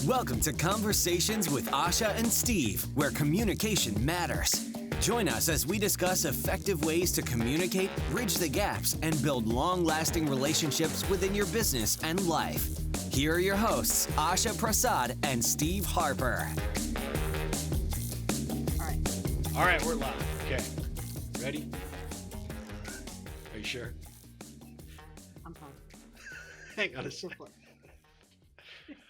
Welcome to Conversations with Asha and Steve, where communication matters. Join us as we discuss effective ways to communicate, bridge the gaps, and build long-lasting relationships within your business and life. Here are your hosts, Asha Prasad and Steve Harper. All right, we're live. Okay. Ready? Are you sure? I'm fine. Hang on a second.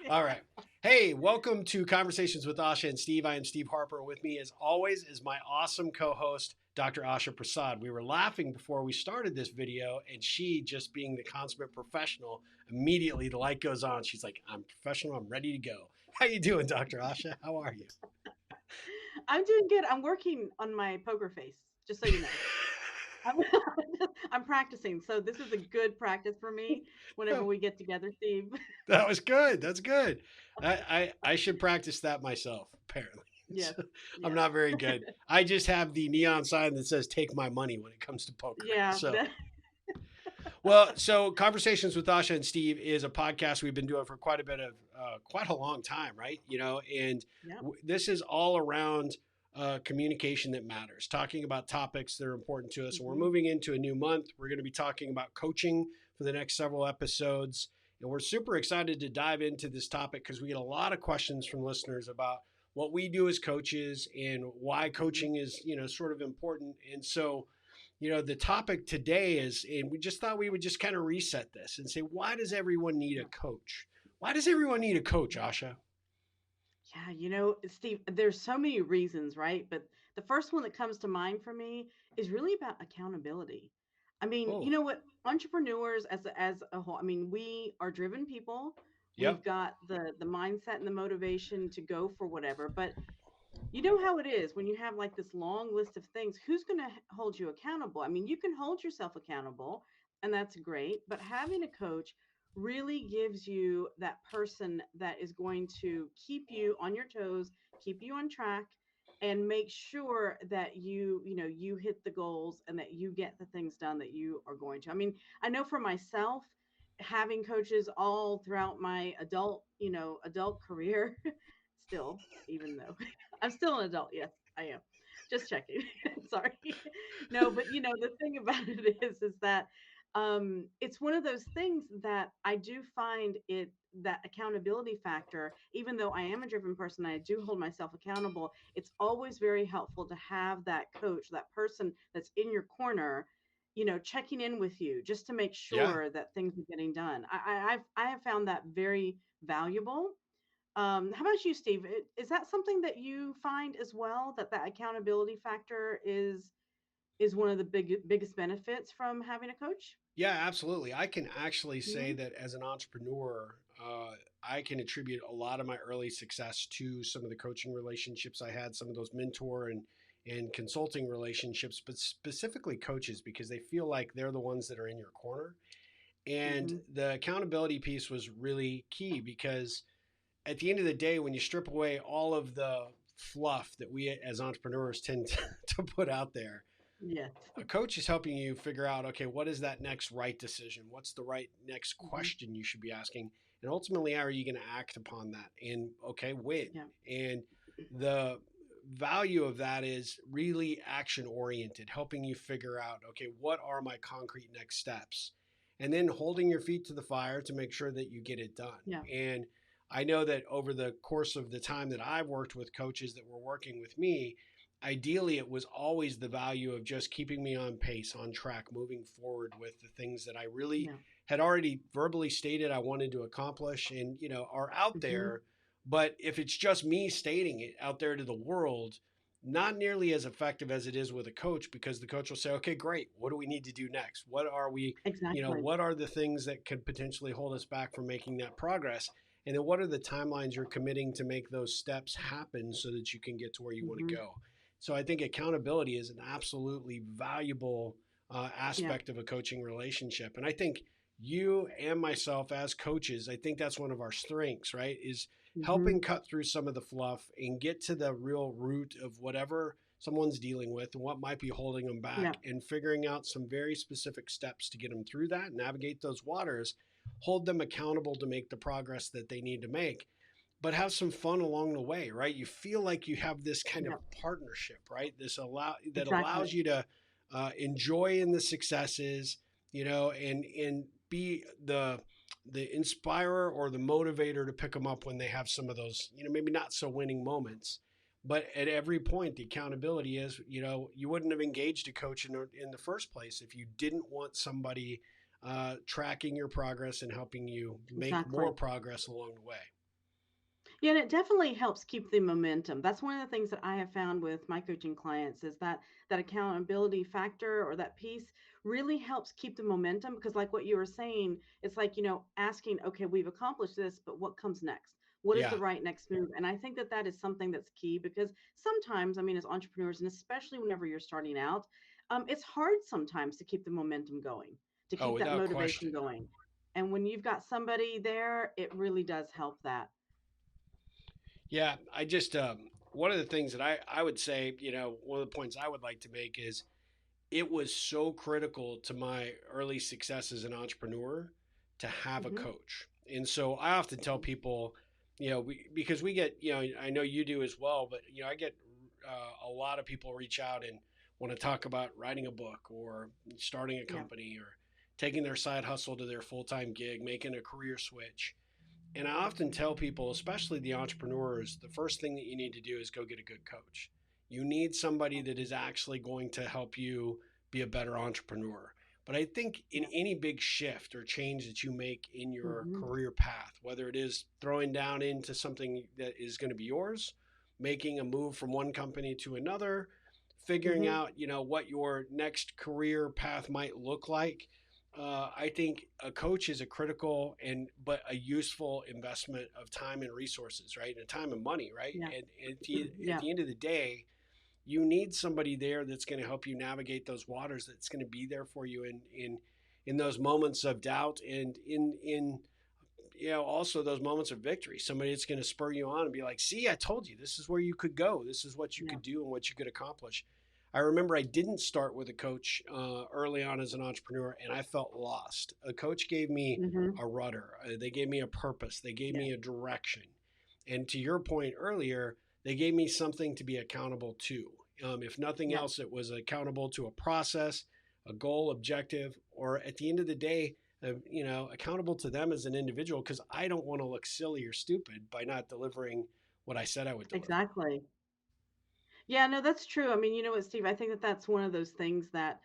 All right. Hey, welcome to Conversations with Asha and Steve. I am Steve Harper. With me, as always, is my awesome co-host, Dr. Asha Prasad. We were laughing before we started this video, and she, just being the consummate professional, immediately the light goes on. She's like, I'm professional. I'm ready to go. How you doing, Dr. Asha? How are you? I'm doing good. I'm working on my poker face, just so you know. I'm practicing, so this is a good practice for me whenever we get together, Steve. That was good. That's good. I should practice that myself, apparently. Yes. I'm Yes. not very good. I just have the neon sign that says "Take my money" when it comes to poker. Yeah. So Conversations with Asha and Steve is a podcast we've been doing for quite a long time, right? And Yeah. this is all around communication that matters, talking about topics that are important to us. And we're moving into a new month. We're going to be talking about coaching for the next several episodes. And we're super excited to dive into this topic because we get a lot of questions from listeners about what we do as coaches and why coaching is, sort of important. And so, the topic today is, and we just thought we would just kind of reset this and say, why does everyone need a coach? Why does everyone need a coach, Asha? Yeah, Steve, there's so many reasons, right? But the first one that comes to mind for me is really about accountability. I mean, Oh, you know what? Entrepreneurs as a whole, I mean, we are driven people. yep. We've got the mindset and the motivation to go for whatever, but you know how it is when you have like this long list of things, who's going to hold you accountable? I mean, you can hold yourself accountable, and that's great, but having a coach really gives you that person that is going to keep you on your toes, keep you on track, and make sure that you hit the goals and that you get the things done that you are going to. I mean, I know for myself, having coaches all throughout my adult career, still, even though I'm still an adult. Yes, I am. Just checking. Sorry. No, but the thing about it is that it's one of those things that I do find it that accountability factor, even though I am a driven person, I do hold myself accountable. It's always very helpful to have that coach, that person that's in your corner, checking in with you just to make Yeah. sure that things are getting done. I have found that very valuable. How about you, Steve? Is that something that you find as well, that that accountability factor is one of the biggest benefits from having a coach? Yeah, absolutely. I can actually say Mhm. that as an entrepreneur, I can attribute a lot of my early success to some of the coaching relationships I had, some of those mentor and consulting relationships, but specifically coaches because they feel like they're the ones that are in your corner. And Mhm. the accountability piece was really key because at the end of the day, when you strip away all of the fluff that we as entrepreneurs tend to put out there, Yes. a coach is helping you figure out, okay, what is that next right decision? What's the right next Mhm. question you should be asking? And ultimately, how are you going to act upon that? And okay, when? Yeah. And the value of that is really action oriented, helping you figure out, okay, what are my concrete next steps? And then holding your feet to the fire to make sure that you get it done. Yeah. And I know that over the course of the time that I've worked with coaches that were working with me, ideally it was always the value of just keeping me on pace, on track, moving forward with the things that I really Yeah. had already verbally stated I wanted to accomplish and are out Mhm. there. But if it's just me stating it out there to the world, not nearly as effective as it is with a coach, because the coach will say, okay, great, what do we need to do next? What are we, Exactly. what are the things that could potentially hold us back from making that progress? And then what are the timelines you're committing to make those steps happen so that you can get to where you want to Mhm. go? So I think accountability is an absolutely valuable Yeah. aspect of a coaching relationship. And I think you and myself as coaches, I think that's one of our strengths, right? Is helping Mhm. cut through some of the fluff and get to the real root of whatever someone's dealing with and what might be holding them Yeah. back and figuring out some very specific steps to get them through that, navigate those waters, hold them accountable to make the progress that they need to make. but have some fun along the way, right? You feel like you have this kind of Yep, partnership, right? That allows exactly. you to enjoy in the successes, and be the inspirer or the motivator to pick them up when they have some of those, maybe not so winning moments. But at every point, the accountability is, you wouldn't have engaged a coach in the first place if you didn't want somebody tracking your progress and helping you make more Exactly. progress along the way. Yeah, and it definitely helps keep the momentum. That's one of the things that I have found with my coaching clients is that that accountability factor or that piece really helps keep the momentum because like what you were saying, it's like, asking, okay, we've accomplished this, but what comes next? What is the Yeah. right next move? And I think that that is something that's key because sometimes, I mean, as entrepreneurs, and especially whenever you're starting out, it's hard sometimes to keep the momentum going, to Oh, keep that without motivation question. going. And when you've got somebody there, it really does help that. Yeah. I just, one of the things that I would say, one of the points I would like to make is it was so critical to my early success as an entrepreneur to have a Hmm. coach. And so I often tell people, because we get, I know you do as well, but, I get a lot of people reach out and want to talk about writing a book or starting a Yeah. company or taking their side hustle to their full time gig, making a career switch. And I often tell people, especially the entrepreneurs, the first thing that you need to do is go get a good coach. You need somebody that is actually going to help you be a better entrepreneur. But I think in Yeah. any big shift or change that you make in your Hmm. career path, whether it is throwing down into something that is going to be yours, making a move from one company to another, figuring Hmm. out, what your next career path might look like, I think a coach is a critical and but a useful investment of time and resources, right? And time and money, right? Yeah. And at Yeah. the end of the day, you need somebody there that's going to help you navigate those waters. That's going to be there for you in those moments of doubt and in also those moments of victory. Somebody that's going to spur you on and be like, "See, I told you, this is where you could go. This is what you Yeah. could do and what you could accomplish." I remember I didn't start with a coach early on as an entrepreneur, and I felt lost. A coach gave me Hmm. a rudder. They gave me a purpose. They gave Yeah. me a direction. And to your point earlier, they gave me something to be accountable to. If nothing Yeah. else, it was accountable to a process, a goal, objective, or at the end of the day, accountable to them as an individual because I don't want to look silly or stupid by not delivering what I said I would deliver. Exactly. Yeah, no, that's true. I mean, you know what, Steve? I think that that's one of those things that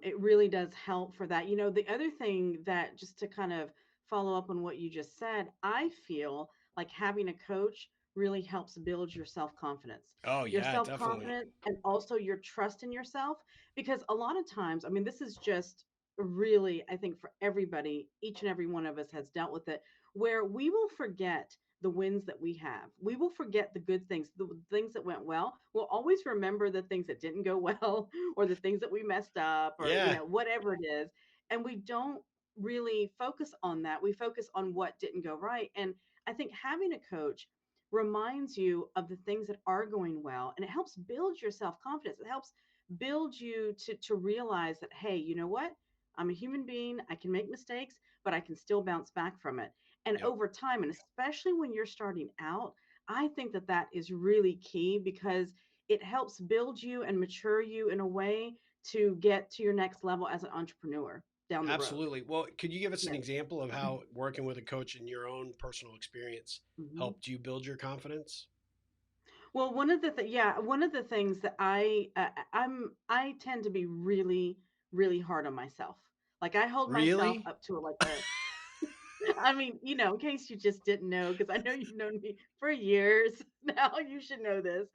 it really does help for that. The other thing that just to kind of follow up on what you just said, I feel like having a coach really helps build your self confidence, Oh your yeah, self definitely. confidence, and also your trust in yourself. Because a lot of times, I mean, this is just really, I think, for everybody, each and every one of us has dealt with it, where we will forget the wins that we have. We will forget the good things, the things that went well. We'll always remember the things that didn't go well or the things that we messed up or, Yeah, whatever it is. And we don't really focus on that. We focus on what didn't go right. And I think having a coach reminds you of the things that are going well and it helps build your self-confidence. It helps build you to realize that, hey, you know what? I'm a human being. I can make mistakes, but I can still bounce back from it. And yep, over time, and especially when you're starting out, I think that that is really key because it helps build you and mature you in a way to get to your next level as an entrepreneur down the road. absolutely. Well, could you give us an Yeah. example of how working with a coach in your own personal experience Mhm. helped you build your confidence? Well, one of the things that I tend to be really, really hard on myself. Like I hold myself Really? up to like a I mean, in case you just didn't know, because I know you've known me for years now, you should know this.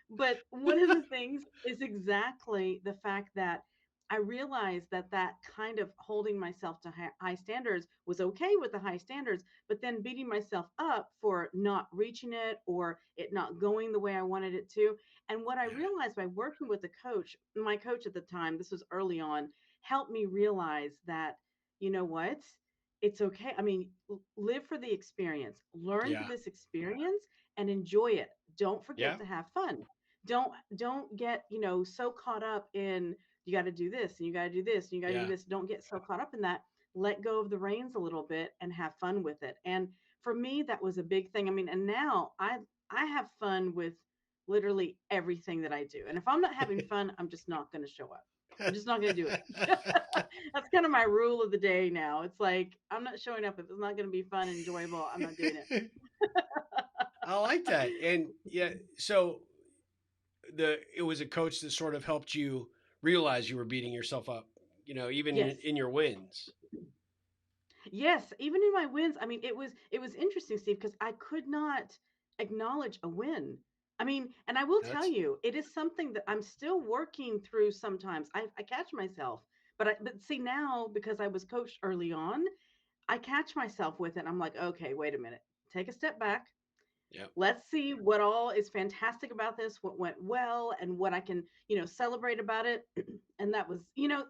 But one of the things is exactly the fact that I realized that that kind of holding myself to high standards was okay with the high standards, but then beating myself up for not reaching it or it not going the way I wanted it to. And what I Yeah, realized by working with a coach, my coach at the time, this was early on, helped me realize that, you know what? It's okay. I mean, live for the experience, learn through yeah, this experience and enjoy it. Don't forget yeah, to have fun. Don't get, so caught up in you got to do this and you got to do this and you got to do yeah, this. Don't get so caught up in that. Let go of the reins a little bit and have fun with it. And for me, that was a big thing. I mean, and now I have fun with literally everything that I do. And if I'm not having fun, I'm just not going to show up. I'm just not going to do it. That's kind of my rule of the day now. It's like I'm not showing up if it's not going to be fun and enjoyable. I'm not doing it. I like that. And yeah, so it was a coach that sort of helped you realize you were beating yourself up, even Yes. in your wins. Yes, even in my wins, I mean, it was interesting, Steve, because I could not acknowledge a win. I mean, and I will tell That's you, it is something that I'm still working through sometimes. I catch myself, but see now because I was coached early on, I catch myself with it. I'm like, okay, wait a minute, take a step back. yeah. Let's see what all is fantastic about this, what went well, and what I can, celebrate about it. And that was,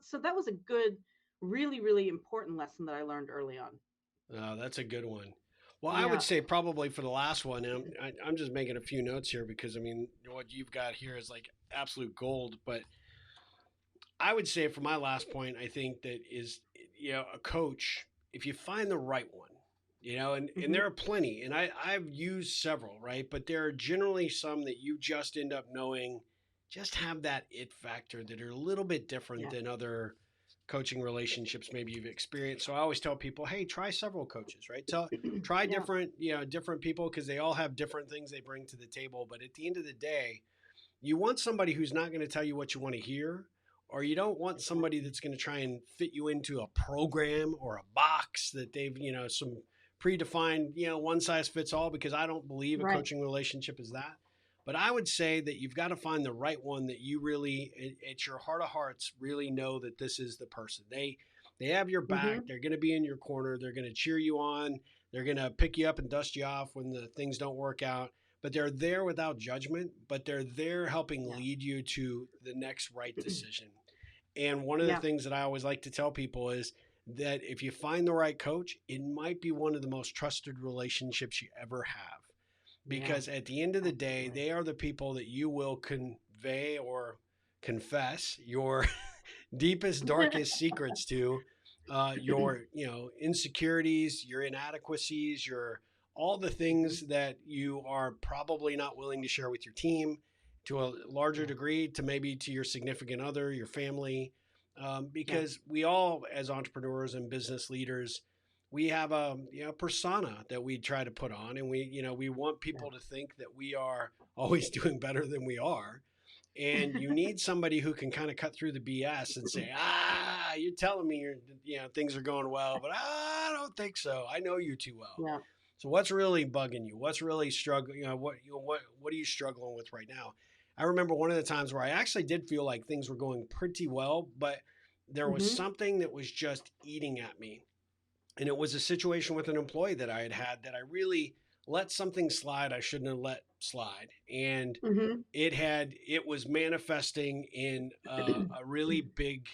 so that was a good, really, really important lesson that I learned early on. Oh, that's a good one. Well, I would Yeah. say probably for the last one, and I'm just making a few notes here because I mean, what you've got here is like absolute gold. But I would say for my last point, I think that is, a coach, if you find the right one, and Hmm. there are plenty, and I've used several, right? But there are generally some that you just end up knowing just have that it factor that are a little bit different Yeah. than other coaching relationships maybe you've experienced. So I always tell people, hey, try several coaches, right? Try Yeah. different people because they all have different things they bring to the table. But at the end of the day, you want somebody who's not going to tell you what you want to hear, or you don't want somebody Exactly. that's going to try and fit you into a program or a box that they've, some predefined, one size fits all, because I don't believe a Right. coaching relationship is that. But I would say that you've got to find the right one that you really, at your heart of hearts, really know that this is the person. They have your back. Hmm. They're going to be in your corner. They're going to cheer you on. They're going to pick you up and dust you off when the things don't work out, but they're there without judgment, but they're there helping Yeah. lead you to the next right decision. And one of the Yeah. things that I always like to tell people is that if you find the right coach, it might be one of the most trusted relationships you ever have. Yeah. Because at the end of the day, Absolutely. they are the people that you will convey or confess your deepest, darkest secrets to, your, insecurities, your inadequacies, your all the Hmm. things that you are probably not willing to share with your team, to a larger Yeah. degree, to maybe to your significant other, your family, Yeah. because we all, as entrepreneurs and business leaders, we have a persona that we try to put on, and we want Yeah. people to think that we are always doing better than we are, and you need somebody who can kind of cut through the BS and say, you're telling me things are going well, but I don't think so. I know you too well. Yeah. So what's really bugging you? What's really struggling? What are you struggling with right now? I remember one of the times where I actually did feel like things were going pretty well, but there was Hmm. something that was just eating at me, and it was a situation with an employee that I had that I really let something slide I shouldn't have let slide, and Hmm. it was manifesting in a really big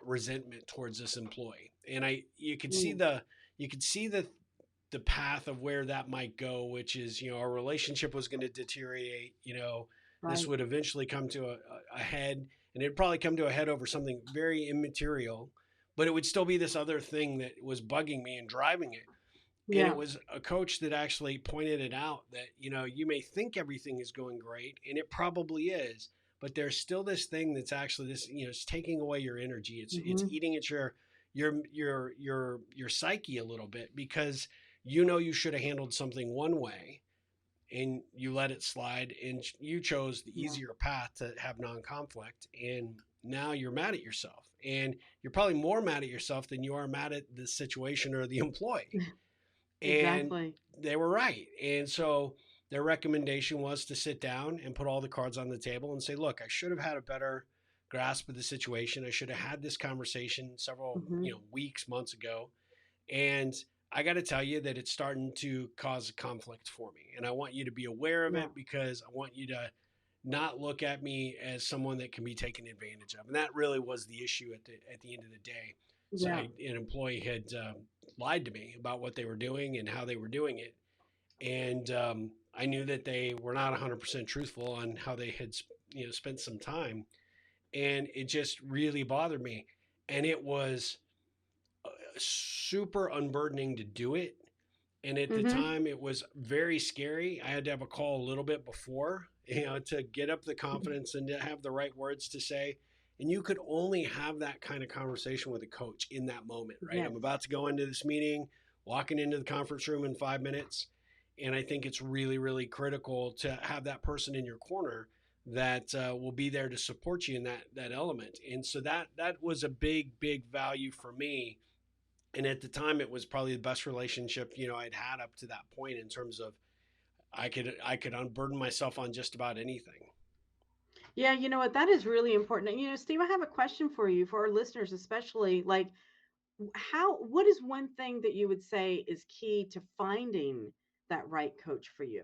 resentment towards this employee, and I you could see the path of where that might go, which is, our relationship was going to deteriorate. This Right. would eventually come to a head, and it'd probably come to a head over something very immaterial, but it would still be this other thing that was bugging me and driving it. And it Yeah. was a coach that actually pointed it out that, you may think everything is going great, and it probably is, but there's still this thing that's actually this, it's taking away your energy. It's Hmm. eating at your psyche a little bit, because you should have handled something one way, and you let it slide, and you chose the Yeah. easier path to have non-conflict, and now you're mad at yourself, and you're probably more mad at yourself than you are mad at the situation or the employee. And Exactly. they were right. And so their recommendation was to sit down and put all the cards on the table and say, look, I should have had a better grasp of the situation. I should have had this conversation several, Hmm. weeks, months ago. And I got to tell you that it's starting to cause a conflict for me. And I want you to be aware of Yeah. it, because I want you to not look at me as someone that can be taken advantage of. And that really was the issue at the end of the day. So Yeah. an employee had lied to me about what they were doing and how they were doing it, and I knew that they were not 100% truthful on how they had spent some time, and it just really bothered me, and it was super unburdening to do it. And at the Mm-hmm. time, it was very scary. I had to have a call a little bit before, to get up the confidence and to have the right words to say. And you could only have that kind of conversation with a coach in that moment, right? Yes. I'm about to go into this meeting, walking into the conference room in 5 minutes. And I think it's really, really critical to have that person in your corner that will be there to support you in that element. And so that was a big, big value for me. And at the time, it was probably the best relationship I'd had up to that point in terms of I could unburden myself on just about anything. Yeah, you know what? That is really important. And, Steve, I have a question for you, for our listeners, especially. Like, what is one thing that you would say is key to finding that right coach for you?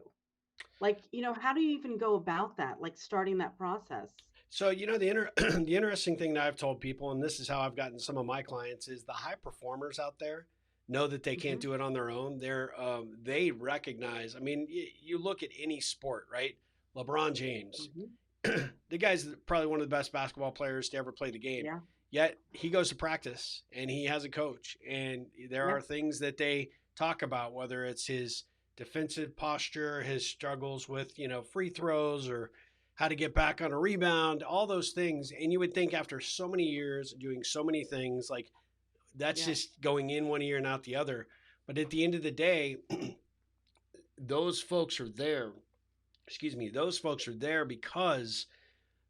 Like, how do you even go about that? Like starting that process? So the interesting thing that I've told people, and this is how I've gotten some of my clients, is the high performers out there know that they can't Hmm. do it on their own. They recognize. I mean, you look at any sport, right? LeBron James, Hmm. the guy's probably one of the best basketball players to ever play the game. Yeah. Yet he goes to practice and he has a coach, and there are Yep. things that they talk about, whether it's his defensive posture, his struggles with free throws, or how to get back on a rebound, all those things. And you would think after so many years doing so many things, like that's Yeah. just going in one ear and out the other. But at the end of the day, those folks are there. Excuse me. Those folks are there because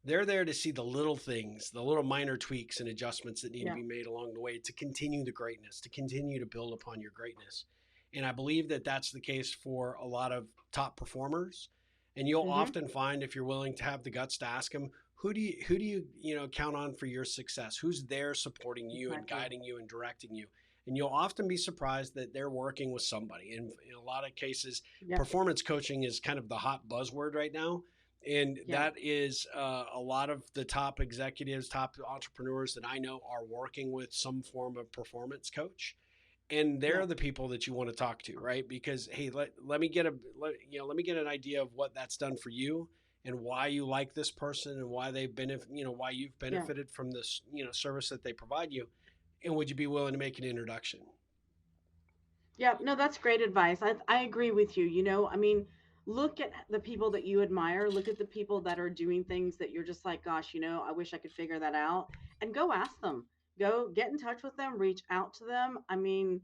they're there to see the little things, the little minor tweaks and adjustments that need to Yeah. be made along the way to continue the greatness, to continue to build upon your greatness. And I believe that that's the case for a lot of top performers. And you'll Hmm. often find, if you're willing to have the guts to ask them, who do you count on for your success? Who's there supporting you and Exactly. guiding you and directing you? And you'll often be surprised that they're working with somebody. And in a lot of cases, Yep. performance coaching is kind of the hot buzzword right now. And Yep. that is a lot of the top executives, top entrepreneurs that I know are working with some form of performance coach. And they're Yes. the people that you want to talk to, right? Because hey, let me get let me get an idea of what that's done for you and why you like this person and why they've been, why you've Yeah. benefited from this, service that they provide you. And would you be willing to make an introduction? Yeah, no, that's great advice. I agree with you. I mean, look at the people that you admire, look at the people that are doing things that you're just like, gosh, I wish I could figure that out, and go ask them. Go get in touch with them, reach out to them. I mean,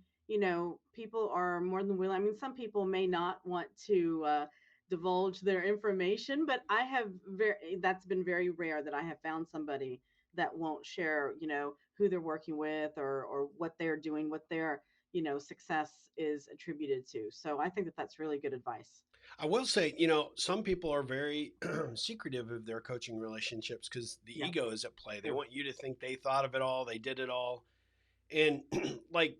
people are more than willing. I mean, some people may not want to divulge their information, but that's been very rare that I have found somebody that won't share, who they're working with, or what they're doing, what their success is attributed to. So I think that that's really good advice. I will say, some people are very secretive of their coaching relationships because the Yeah, ego is at play. They true. want you to think they thought of it all, they did it all. And like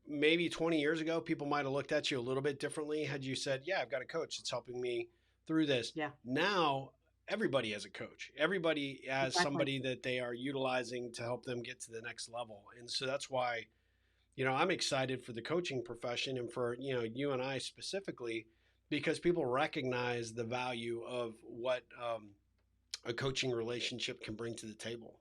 maybe 20 years ago, people might have looked at you a little bit differently had you said, yeah, I've got a coach that's helping me through this. Yeah, Now, everybody has a coach, everybody has exactly. somebody that they are utilizing to help them get to the next level. And so that's why, I'm excited for the coaching profession and for, you and I specifically, because people recognize the value of what a coaching relationship can bring to the table.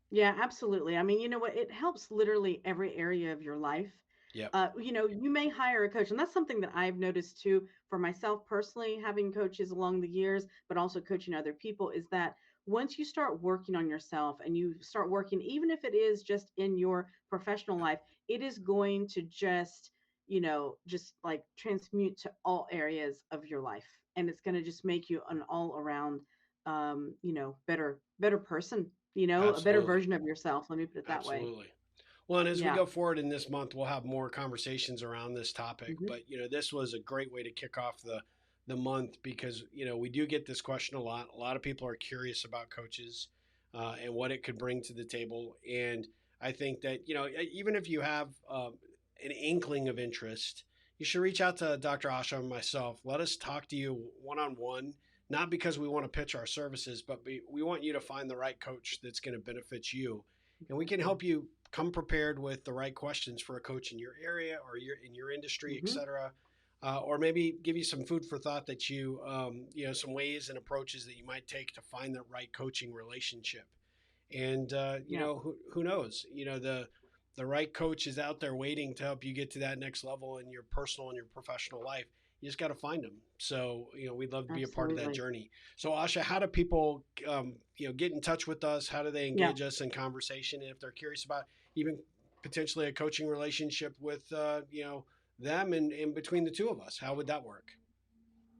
Yeah, absolutely. I mean, you know what? It helps literally every area of your life. Yep. You may hire a coach, and that's something that I've noticed too for myself personally, having coaches along the years, but also coaching other people, is that once you start working on yourself and you start working, even if it is just in your professional life, it is going to just like transmute to all areas of your life. And it's going to just make you an all around, better person, a better Absolutely. version of yourself. Let me put it that way. Absolutely. Well, and as we Yeah. go forward in this month, we'll have more conversations around this topic. Hmm. But this was a great way to kick off the month because we do get this question a lot. A lot of people are curious about coaches and what it could bring to the table. And I think that even if you have an inkling of interest, you should reach out to Dr. Asha and myself. Let us talk to you one on one. Not because we want to pitch our services, but we want you to find the right coach that's going to benefit you, and we can Exactly. help you come prepared with the right questions for a coach in your area or in your industry, et Hmm. cetera. Or maybe give you some food for thought that some ways and approaches that you might take to find the right coaching relationship. And Yeah. who knows? The The right coach is out there waiting to help you get to that next level in your personal and your professional life. You just got to find them. So, we'd love to be a part of that journey. So Asha, how do people, get in touch with us? How do they engage us in conversation? And if they're curious about even potentially a coaching relationship with, them and in between the two of us, how would that work?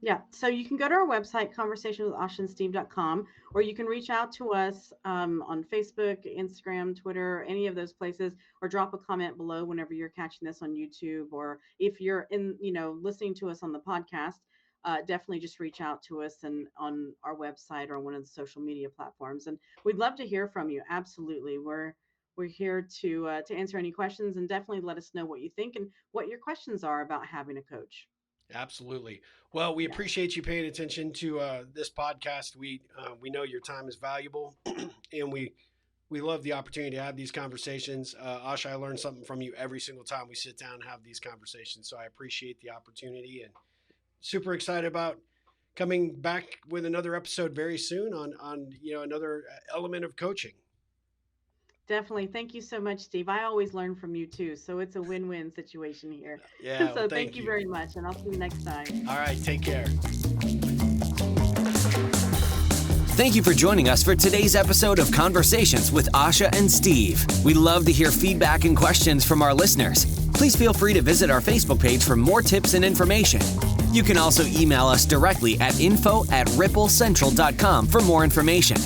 Yeah. So you can go to our website, conversationwithashaandsteve.com, or you can reach out to us on Facebook, Instagram, Twitter, any of those places, or drop a comment below whenever you're catching this on YouTube, or if you're listening to us on the podcast, definitely just reach out to us and on our website or one of the social media platforms. And we'd love to hear from you. Absolutely. We're here to answer any questions, and definitely let us know what you think and what your questions are about having a coach. Absolutely. Well, we appreciate you paying attention to this podcast. We know your time is valuable, and we love the opportunity to have these conversations. Asha, I learn something from you every single time we sit down and have these conversations. So I appreciate the opportunity, and super excited about coming back with another episode very soon on another element of coaching. Definitely. Thank you so much, Steve. I always learn from you too. So it's a win-win situation here. Yeah. So thank you very much. And I'll see you next time. All right. Take care. Thank you for joining us for today's episode of Conversations with Asha and Steve. We love to hear feedback and questions from our listeners. Please feel free to visit our Facebook page for more tips and information. You can also email us directly at info@ripplecentral.com for more information.